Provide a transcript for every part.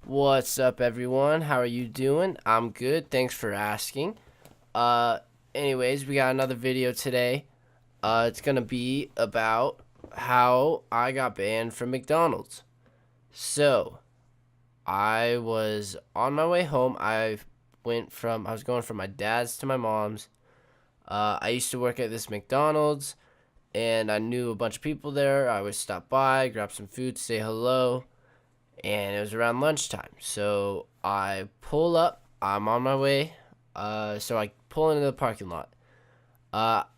What's up, everyone? How are you doing? I'm good. Thanks for asking. Uh, Anyways, we got another video today. It's gonna be about how I got banned from McDonald's. So, I was on my way home. I was going from my dad's to my mom's. I used to work at this McDonald's, and I knew a bunch of people there. I would stop by, grab some food, say hello, and it was around lunchtime. So I pull up. I'm on my way. So I pull into the parking lot.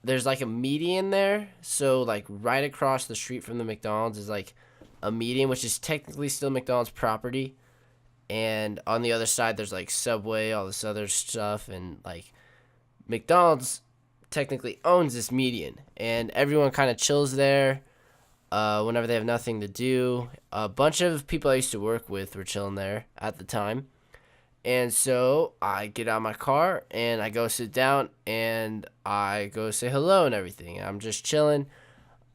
There's like a median there. So like right across the street from the McDonald's is like a median, which is technically still McDonald's property. And on the other side, there's like Subway, all this other stuff, and like McDonald's technically owns this median, and everyone kind of chills there whenever they have nothing to do. A bunch of people I used to work with were chilling there at the time. And so I get out of my car and I go sit down and I go say hello and everything. I'm just chilling.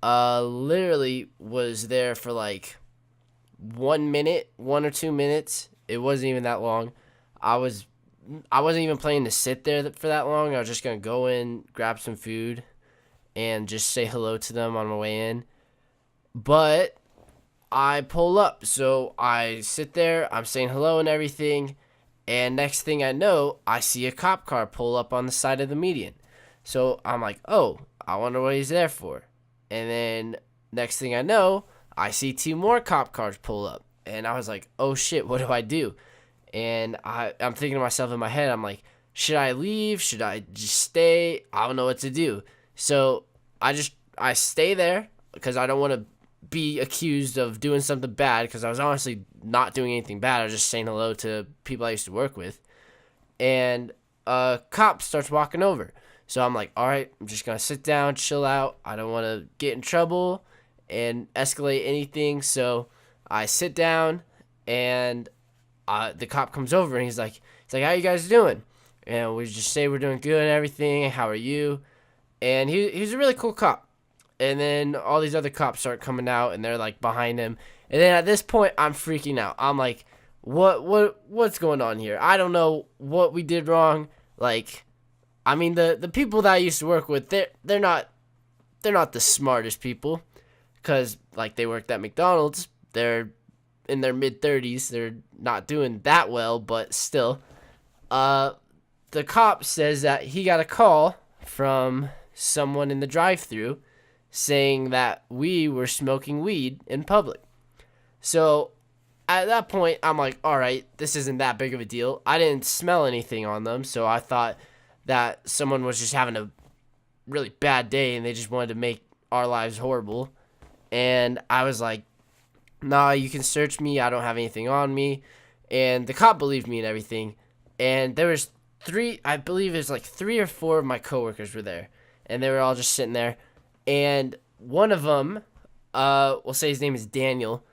Literally was there for like 1 minute, 1 or 2 minutes. It wasn't even that long. I was I wasn't even planning to sit there for that long. I was just gonna go in, grab some food, and just say hello to them on my way in. But I pull up, so I sit there, I'm saying hello and everything, and next thing I know, I see a cop car pull up on the side of the median. So I'm like, oh, I wonder what he's there for. And then next thing I know, I see two more cop cars pull up. And I was like, oh shit, what do I do? And I'm thinking to myself in my head, I'm like, should I leave? Should I just stay? I don't know what to do. So I stay there because I don't want to be accused of doing something bad, because I was honestly not doing anything bad. I was just saying hello to people I used to work with. And a cop starts walking over. So I'm like, all right, I'm just going to sit down, chill out. I don't want to get in trouble and escalate anything. So I sit down, and the cop comes over and he's like, how you guys doing? And we just say we're doing good and everything. How are you? And he's a really cool cop. And then all these other cops start coming out, and they're like behind him. And then at this point, I'm freaking out. I'm like, what's going on here? I don't know what we did wrong. Like, I mean, the people that I used to work with, they're not the smartest people, because like they worked at McDonald's. They're in their mid-30s. They're not doing that well, but still. The cop says that he got a call from someone in the drive-thru saying that we were smoking weed in public. So at that point, I'm like, all right, this isn't that big of a deal. I didn't smell anything on them, so I thought that someone was just having a really bad day and they just wanted to make our lives horrible. And I was like, nah, you can search me. I don't have anything on me. And the cop believed me and everything. And there was I believe it was like 3 or 4 of my coworkers were there. And they were all just sitting there. And one of them, we'll say his name is Daniel.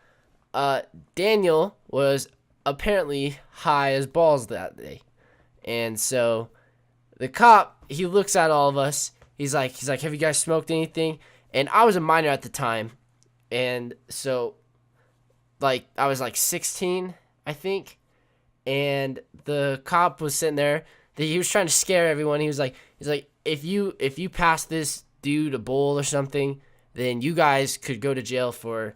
Daniel was apparently high as balls that day. And so the cop, he looks at all of us. He's like, have you guys smoked anything? And I was a minor at the time. And so, like, I was like 16, I think. And the cop was sitting there. He was trying to scare everyone. He's like, if you pass this dude a bowl or something, then you guys could go to jail for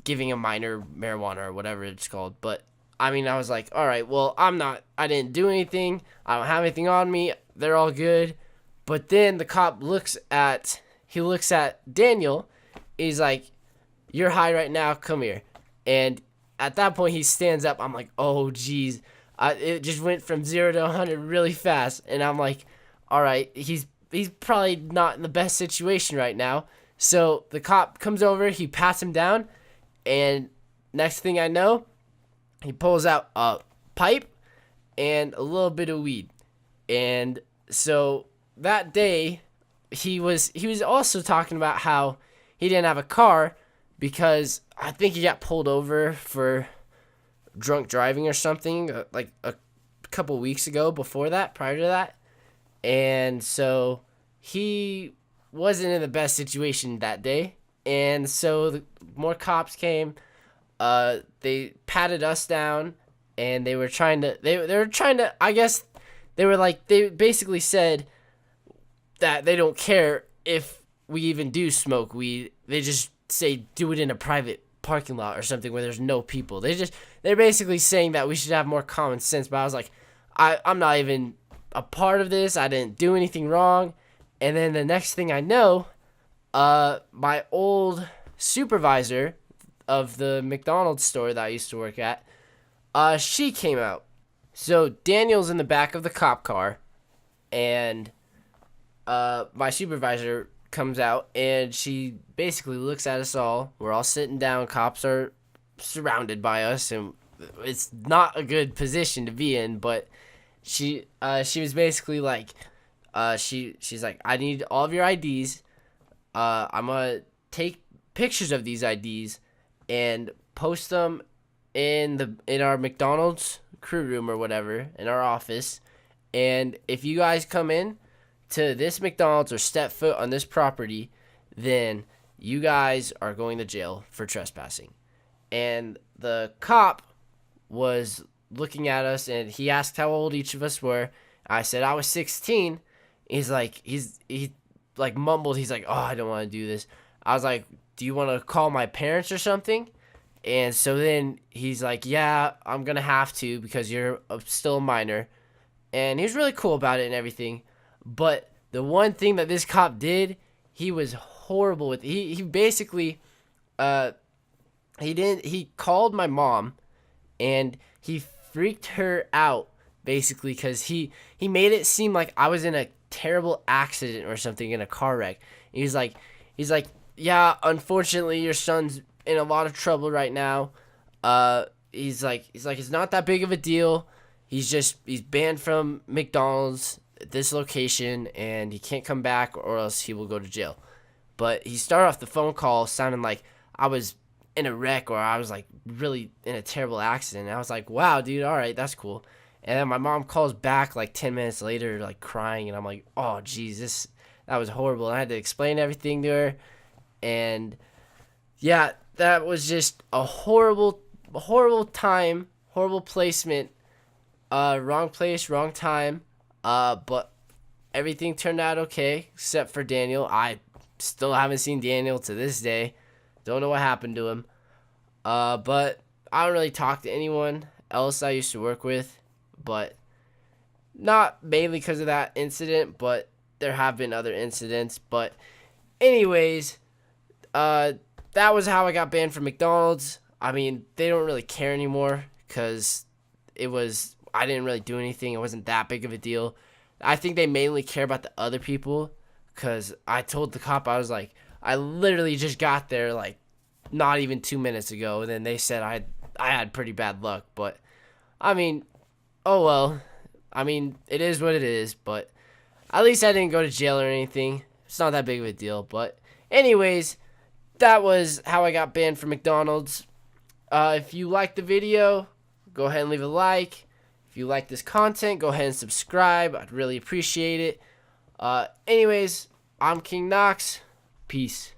giving a minor marijuana or whatever it's called. But I mean, I was like, all right, well, I didn't do anything. I don't have anything on me. They're all good. But then the cop looks at Daniel. He's like, you're high right now. Come here. And at that point, he stands up. I'm like, oh, geez. It just went from 0 to 100 really fast. And I'm like, all right, he's probably not in the best situation right now. So the cop comes over, he pats him down, and next thing I know, he pulls out a pipe and a little bit of weed. And so that day, he was also talking about how he didn't have a car because I think he got pulled over for drunk driving or something, like a couple weeks ago prior to that. And so he wasn't in the best situation that day. And so more cops came. they patted us down, and they were trying to, I guess they basically said that they don't care if we even do smoke weed. They just say do it in a private parking lot or something where there's no people. They're basically saying that we should have more common sense. But I was like, I'm not even a part of this. I didn't do anything wrong. And then the next thing I know, my old supervisor of the McDonald's store that I used to work at, she came out. So Daniel's in the back of the cop car, and my supervisor comes out, and she basically looks at us all. We're all sitting down. Cops are surrounded by us, and it's not a good position to be in. But she was basically like, she's like, I need all of your IDs. I'm gonna take pictures of these IDs and post them in our McDonald's crew room or whatever, in our office. And if you guys come in to this McDonald's or step foot on this property, then you guys are going to jail for trespassing. And the cop was looking at us, and he asked how old each of us were. I said I was 16. He like mumbled. He's like, oh, I don't want to do this. I was like, do you want to call my parents or something? And so then he's like, yeah, I'm going to have to because you're still a minor. And he was really cool about it and everything. But the one thing that this cop did, he was horrible with. He basically, he called my mom, and he freaked her out basically because he made it seem like I was in a terrible accident or something, in a car wreck. And he's like, yeah, unfortunately your son's in a lot of trouble right now. He's like, it's not that big of a deal. He's banned from McDonald's at this location, and he can't come back or else he will go to jail. But he started off the phone call sounding like I was in a wreck or I was like really in a terrible accident. And I was like, wow, dude, all right, that's cool. And then my mom calls back like 10 minutes later, like crying, and I'm like, oh, Jesus, that was horrible. And I had to explain everything to her. And yeah, that was just a horrible time, horrible placement, wrong place, wrong time. But everything turned out okay, except for Daniel. I still haven't seen Daniel to this day. Don't know what happened to him. But I don't really talk to anyone else I used to work with, but not mainly because of that incident, but there have been other incidents. But anyways, that was how I got banned from McDonald's. I mean, they don't really care anymore because I didn't really do anything. It wasn't that big of a deal. I think they mainly care about the other people because I told the cop, I was like, I literally just got there like not even 2 minutes ago, and then they said I had pretty bad luck. But I mean, oh well. I mean, it is what it is, but at least I didn't go to jail or anything. It's not that big of a deal. But anyways, that was how I got banned from McDonald's. If you liked the video, go ahead and leave a like. If you like this content, go ahead and subscribe. I'd really appreciate it. Anyways, I'm King Knox. Peace.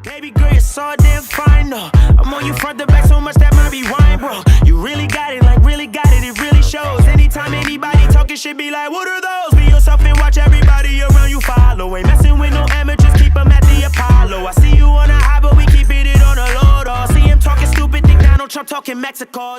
Baby girl, you're so damn fine, no. I'm on you front to back so much that might be wine, bro. You really got it, like really got it, it really shows. Anytime anybody talking shit, be like, what are those? Be yourself and watch everybody around you follow. Ain't messing with no amateurs, keep them at the Apollo. I see you on a high, but we keeping it on a low, though. See him talking stupid, think Donald Trump talking Mexico.